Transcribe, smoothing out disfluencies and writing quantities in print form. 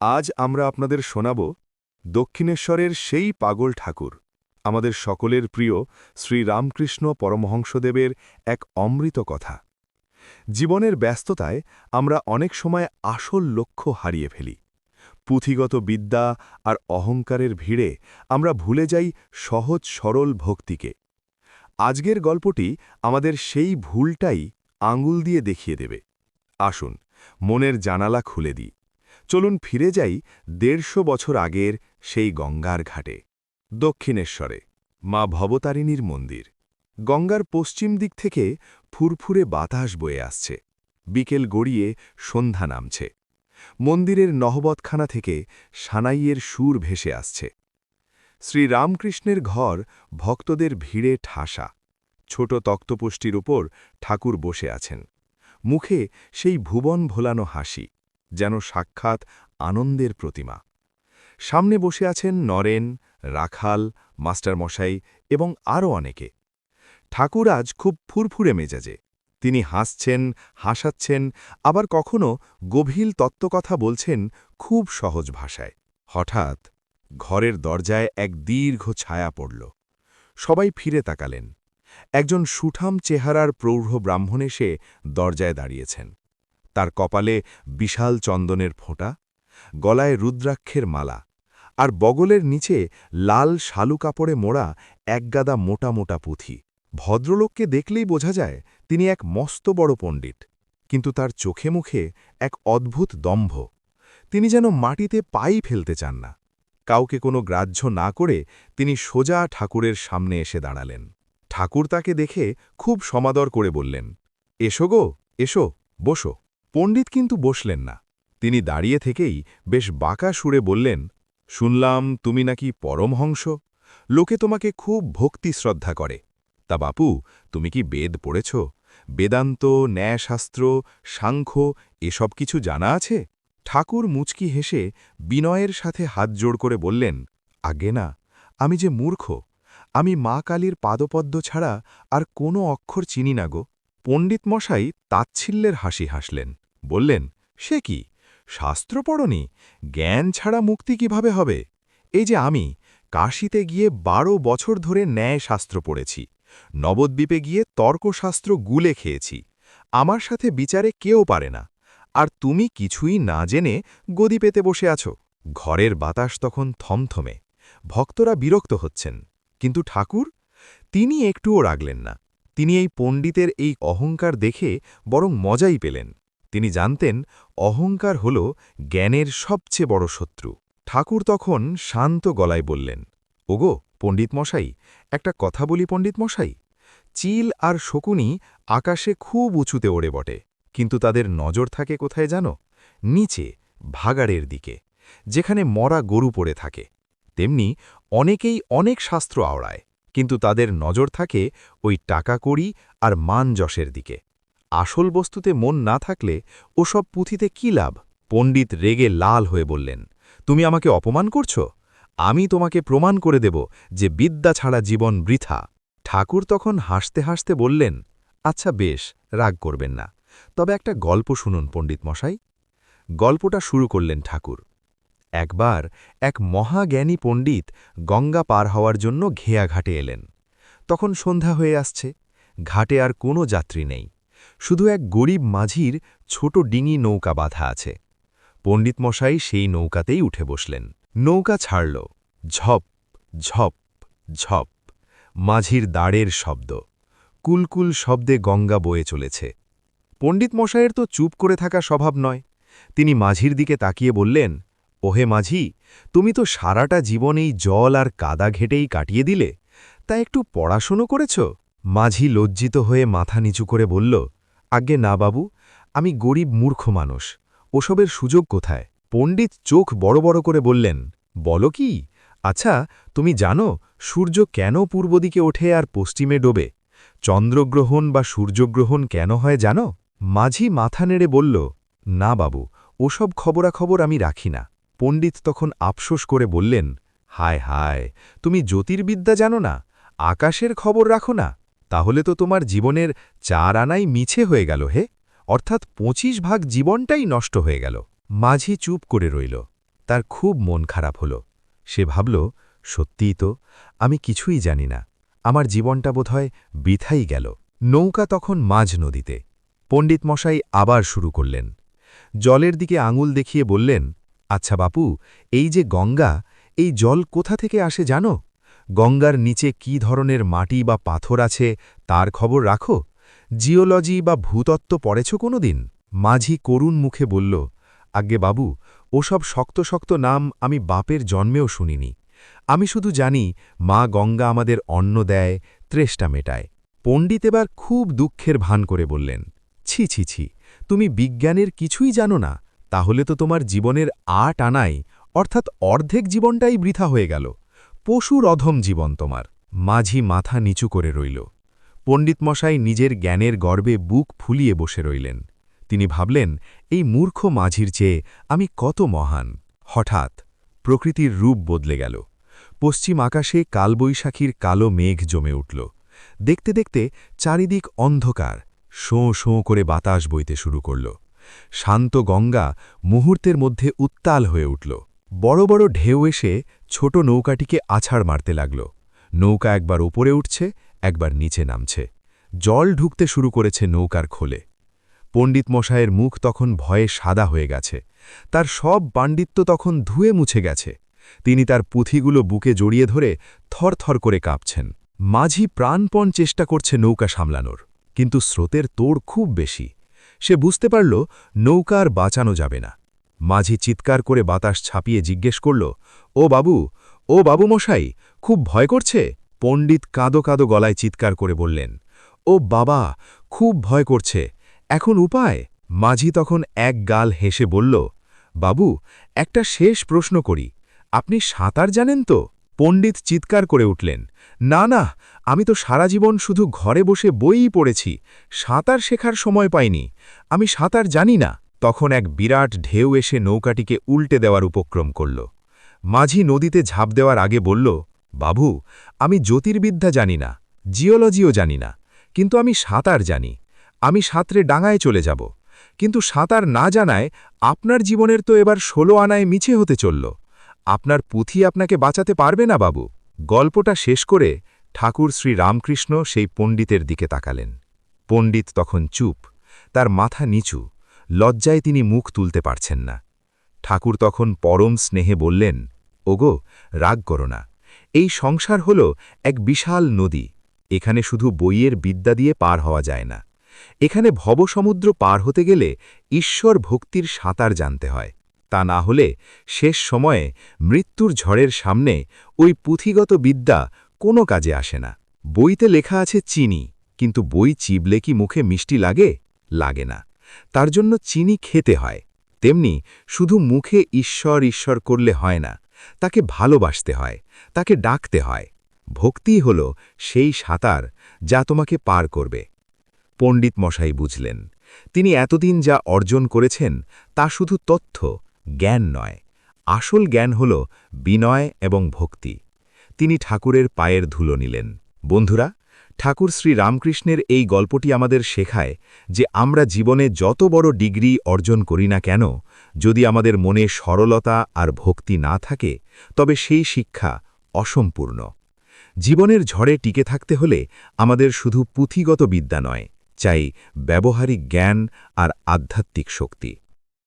আজ আমরা আপনাদের শোনাব দক্ষিণেশ্বরের সেই পাগল ঠাকুর, আমাদের সকলের প্রিয় শ্রী রামকৃষ্ণ পরমহংসদেবের এক অমৃত কথা। জীবনের ব্যস্ততায় আমরা অনেক সময় আসল লক্ষ্য হারিয়ে ফেলি। পুঁথিগত বিদ্যা আর অহংকারের ভিড়ে আমরা ভুলে যাই সহজ সরল ভক্তিকে। আজকের গল্পটি আমাদের সেই ভুলটাই আঙুল দিয়ে দেখিয়ে দেবে। আসুন মনের জানালা খুলে দিই। চলুন ফিরে যাই ১৫০ বছর আগের সেই গঙ্গার ঘাটে, দক্ষিণেশ্বরে মা ভবতারিণীর মন্দির। গঙ্গার পশ্চিম দিক থেকে ফুরফুরে বাতাস বয়ে আসছে, বিকেল গড়িয়ে সন্ধ্যা নামছে। মন্দিরের নহবতখানা থেকে সানাইয়ের সুর ভেসে আসছে। শ্রীরামকৃষ্ণের ঘর ভক্তদের ভিড়ে ঠাসা। ছোট তক্তপোষ্টির উপর ঠাকুর বসে আছেন, মুখে সেই ভুবন ভোলানো হাসি, যেন সাক্ষাৎ আনন্দের প্রতিমা। সামনে বসে আছেন নরেন, রাখাল, মাস্টারমশাই এবং আরও অনেকে। ঠাকুর আজ খুব ফুরফুরে মেজাজে। তিনি হাসছেন, হাসাচ্ছেন, আবার কখনো গভীর তত্ত্বকথা বলছেন খুব সহজ ভাষায়। হঠাৎ ঘরের দরজায় এক দীর্ঘ ছায়া পড়ল। সবাই ফিরে তাকালেন। একজন সুঠাম চেহারার প্রৌঢ় ব্রাহ্মণ এসে দরজায় দাঁড়িয়েছেন। তার কপালে বিশাল চন্দনের ফোঁটা, গলায় রুদ্রাক্ষের মালা, আর বগলের নিচে লাল শালু কাপড়ে মোড়া একগাদা মোটা মোটা পুঁথি। ভদ্রলোককে দেখলেই বোঝা যায় তিনি এক মস্ত বড় পণ্ডিত, কিন্তু তার চোখে মুখে এক অদ্ভুত দম্ভ। তিনি যেন মাটিতে পাই ফেলতে চান না। কাউকে কোনো গ্রাহ্য না করে তিনি সোজা ঠাকুরের সামনে এসে দাঁড়ালেন। ঠাকুর তাকে দেখে খুব সমাদর করে বললেন, এসো গো, এসো, বসো। পণ্ডিত কিন্তু বসলেন না। তিনি দাঁড়িয়ে থেকেই বেশ বাঁকা সুরে বললেন, শুনলাম তুমি নাকি পরমহংস, লোকে তোমাকে খুব ভক্তি শ্রদ্ধা করে। তা বাপু, তুমি কি বেদ পড়েছ? বেদান্ত, ন্যায়শাস্ত্র, সাংখ্য এসব কিছু জানা আছে? ঠাকুর মুচকি হেসে বিনয়ের সাথে হাত জোড় করে বললেন, আগে না, আমি যে মূর্খ, আমি মা কালীর পাদপদ্ম ছাড়া আর কোনো অক্ষর চিনি না গো। পণ্ডিত মশাই তাচ্ছিল্যের হাসি হাসলেন, বললেন, সে কি, শাস্ত্র পড়নি? জ্ঞান ছাড়া মুক্তি কিভাবে হবে? এই যে আমি কাশীতে গিয়ে ১২ বছর ধরে ন্যায়শাস্ত্র পড়েছি, নবদ্বীপে গিয়ে তর্কশাস্ত্র গুলে খেয়েছি, আমার সাথে বিচারে কেউ পারে না, আর তুমি কিছুই না জেনে গদি পেতে বসে আছো। ঘরের বাতাস তখন থমথমে। ভক্তরা বিরক্ত হচ্ছেন, কিন্তু ঠাকুর, তিনি একটুও রাগলেন না। তিনি এই পণ্ডিতের এই অহংকার দেখে বরং মজাই পেলেন। তিনি জানতেন অহংকার হল জ্ঞানের সবচেয়ে বড় শত্রু। ঠাকুর তখন শান্ত গলায় বললেন, ওগো পণ্ডিত মশাই, একটা কথা বলি পণ্ডিত মশাই। চিল আর শকুনি আকাশে খুব উঁচুতে ওড়ে বটে, কিন্তু তাদের নজর থাকে কোথায় জানো? নিচে, ভাগাড়ের দিকে, যেখানে মরা গরু পড়ে থাকে। তেমনি অনেকেই অনেক শাস্ত্র আওড়ায়, কিন্তু তাদের নজর থাকে ওই টাকা কড়ি আর মান যশের দিকে। আসল বস্তুতে মন না থাকলে ওসব পুঁথিতে কি লাভ? পণ্ডিত রেগে লাল হয়ে বললেন, তুমি আমাকে অপমান করছো? আমি তোমাকে প্রমাণ করে দেব যে বিদ্যা ছাড়া জীবন বৃথা। ঠাকুর তখন হাসতে হাসতে বললেন, আচ্ছা বেশ, রাগ করবেন না, তবে একটা গল্প শুনুন পণ্ডিত মশাই। গল্পটা শুরু করলেন ঠাকুর। একবার এক মহাজ্ঞানী পণ্ডিত গঙ্গা পার হওয়ার জন্য ঘেয়াঘাটে এলেন। তখন সন্ধ্যা হয়ে আসছে, ঘাটে আর কোনো যাত্রী নেই, শুধু এক গরিব মাঝির ছোট ডিঙি নৌকা বাঁধা আছে। পণ্ডিত মশাই সেই নৌকাতেই উঠে বসলেন। নৌকা ছাড়ল, ঝপ ঝপ ঝপ, মাঝির দাঁড়ের শব্দ, কুলকুল শব্দে গঙ্গা বয়ে চলেছে। পণ্ডিত মশাইয়ের তো চুপ করে থাকা স্বভাব নয়। তিনি মাঝির দিকে তাকিয়ে বললেন, ওহে মাঝি, তুমি তো সারাটা জীবন এই জল আর কাদা ঘেটেই কাটিয়ে দিলে, তা একটু পড়াশুনো করেছ? মাঝি লজ্জিত হয়ে মাথা নিচু করে বলল, আজ্ঞে না বাবু, আমি গরিব মূর্খ মানুষ, ওসবের সুযোগ কোথায়? পণ্ডিত চোখ বড় বড় করে বললেন, বলো কি? আচ্ছা, তুমি জানো সূর্য কেন পূর্ব দিকে ওঠে আর পশ্চিমে ডোবে? চন্দ্রগ্রহণ বা সূর্যগ্রহণ কেন হয় জানো? মাঝি মাথা নেড়ে বলল, না বাবু, ওসব খবরাখবর আমি রাখি না। পণ্ডিত তখন আফসোস করে বললেন, হায় হায়, তুমি জ্যোতির্বিদ্যা জানো না, আকাশের খবর রাখো না? তাহলে তো তোমার জীবনের 4 আনাই মিছে হয়ে গেল হে, অর্থাৎ 25 ভাগ জীবনটাই নষ্ট হয়ে গেল। মাঝি চুপ করে রইল। তার খুব মন খারাপ হল। সে ভাবল, সত্যিই তো, আমি কিছুই জানি না, আমার জীবনটা বোধহয় বৃথাই গেল। নৌকা তখন মাঝ নদীতে। পণ্ডিত মশাই আবার শুরু করলেন। জলের দিকে আঙুল দেখিয়ে বললেন, আচ্ছা বাপু, এই যে গঙ্গা, এই জল কোথা থেকে আসে জানো? গঙ্গার নিচে কি ধরনের মাটি বা পাথর আছে তার খবর রাখো? জিওলজি বা ভূতত্ত্ব পড়েছ কোনোদিন? মাঝি করুণ মুখে বলল, আজ্ঞে বাবু, ওসব শক্ত শক্ত নাম আমি বাপের জন্মেও শুনিনি। আমি শুধু জানি মা গঙ্গা আমাদের অন্ন দেয়, তৃষ্ণা মেটায়। পণ্ডিত এবার খুব দুঃখের ভান করে বললেন, ছি ছি ছি, তুমি বিজ্ঞানের কিছুই জানো না? তাহলে তো তোমার জীবনের ৮ আনাই, অর্থাৎ অর্ধেক জীবনটাই বৃথা হয়ে গেল। পশুর অধম জীবন তোমার। মাঝি মাথা নিচু করে রইল। পণ্ডিত মশাই নিজের জ্ঞানের গর্বে বুক ফুলিয়ে বসে রইলেন। তিনি ভাবলেন, এই মূর্খ মাঝির চেয়ে আমি কত মহান। হঠাৎ প্রকৃতির রূপ বদলে গেল। পশ্চিম আকাশে কালবৈশাখীর কালো মেঘ জমে উঠল। দেখতে দেখতে চারিদিক অন্ধকার, শোঁ শোঁ করে বাতাস বইতে শুরু করল। শান্ত গঙ্গা মুহূর্তের মধ্যে উত্তাল হয়ে উঠল। বড় বড় ঢেউ এসে ছোট নৌকাটিকে আছাড় মারতে লাগল। নৌকা একবার ওপরে উঠছে, একবার নিচে নামছে। জল ঢুকতে শুরু করেছে নৌকার খোলে। পণ্ডিত মশায়ের মুখ তখন ভয়ে সাদা হয়ে গেছে। তার সব পাণ্ডিত্য তখন ধুয়ে মুছে গেছে। তিনি তার পুঁথিগুলো বুকে জড়িয়ে ধরে থরথর করে কাঁপছেন। মাঝি প্রাণপণ চেষ্টা করছে নৌকা সামলানোর, কিন্তু স্রোতের তোড় খুব বেশি। সে বুঝতে পারল নৌকা আর বাঁচানো যাবে না। মাঝি চিৎকার করে বাতাস ছাপিয়ে জিজ্ঞেস করল, ও বাবু, ও বাবু মশাই, খুব ভয় করছে? পণ্ডিত কাঁদো কাঁদো গলায় চিৎকার করে বললেন, ও বাবা, খুব ভয় করছে, এখন উপায়? মাঝি তখন এক গাল হেসে বলল, বাবু, একটা শেষ প্রশ্ন করি, আপনি সাঁতার জানেন তো? পণ্ডিত চিৎকার করে উঠলেন, না না, আমি তো সারা জীবন শুধু ঘরে বসে বইই পড়েছি, সাঁতার শেখার সময় পাইনি, আমি সাঁতার জানি না। তখন এক বিরাট ঢেউ এসে নৌকাটিকে উল্টে দেওয়ার উপক্রম করল। মাঝি নদীতে ঝাঁপ দেওয়ার আগে বলল, বাবু, আমি জ্যোতির্বিদ্যা জানি না, জিওলজিও জানি না, কিন্তু আমি সাঁতার জানি। আমি সাঁতরে ডাঙায় চলে যাব, কিন্তু সাঁতার না জানায় আপনার জীবনের তো এবার ১৬ আনায় মিছে হতে চলল। আপনার পুঁথি আপনাকে বাঁচাতে পারবে না বাবু। গল্পটা শেষ করে ঠাকুর শ্রী রামকৃষ্ণ সেই পণ্ডিতের দিকে তাকালেন। পণ্ডিত তখন চুপ, তার মাথা নিচু, লজ্জায় তিনি মুখ তুলতে পারছেন না। ঠাকুর তখন পরম স্নেহে বললেন, ওগো, রাগ করো না, এই সংসার হল এক বিশাল নদী, এখানে শুধু বইয়ের বিদ্যা দিয়ে পার হওয়া যায় না। এখানে ভবসমুদ্র পার হতে গেলে ঈশ্বর ভক্তির সাঁতার জানতে হয়। তা না হলে শেষ সময়ে মৃত্যুর ঝড়ের সামনে ওই পুঁথিগত বিদ্যা কোনো কাজে আসে না। বইতে লেখা আছে চিনি, কিন্তু বই চিবলে কি মুখে মিষ্টি লাগে? লাগে না। তার জন্য চিনি খেতে হয়। তেমনি শুধু মুখে ঈশ্বর ঈশ্বর করলে হয় না, তাকে ভালোবাসতে হয়, তাকে ডাকতে হয়। ভক্তিই হল সেই সাঁতার যা তোমাকে পার করবে। পণ্ডিত মশাই বুঝলেন, তিনি এতদিন যা অর্জন করেছেন তা শুধু তথ্য, জ্ঞান নয়। আসল জ্ঞান হল বিনয় এবং ভক্তি। তিনি ঠাকুরের পায়ের ধুলো নিলেন। বন্ধুরা, ঠাকুর শ্রী রামকৃষ্ণের এই গল্পটি আমাদের শেখায় যে আমরা জীবনে যত বড় ডিগ্রি অর্জন করি না কেন, যদি আমাদের মনে সরলতা আর ভক্তি না থাকে, তবে সেই শিক্ষা অসম্পূর্ণ। জীবনের ঝড়ে টিকে থাকতে হলে আমাদের শুধু পুঁথিগত বিদ্যা নয়, চাই ব্যবহারিক জ্ঞান আর আধ্যাত্মিক শক্তি।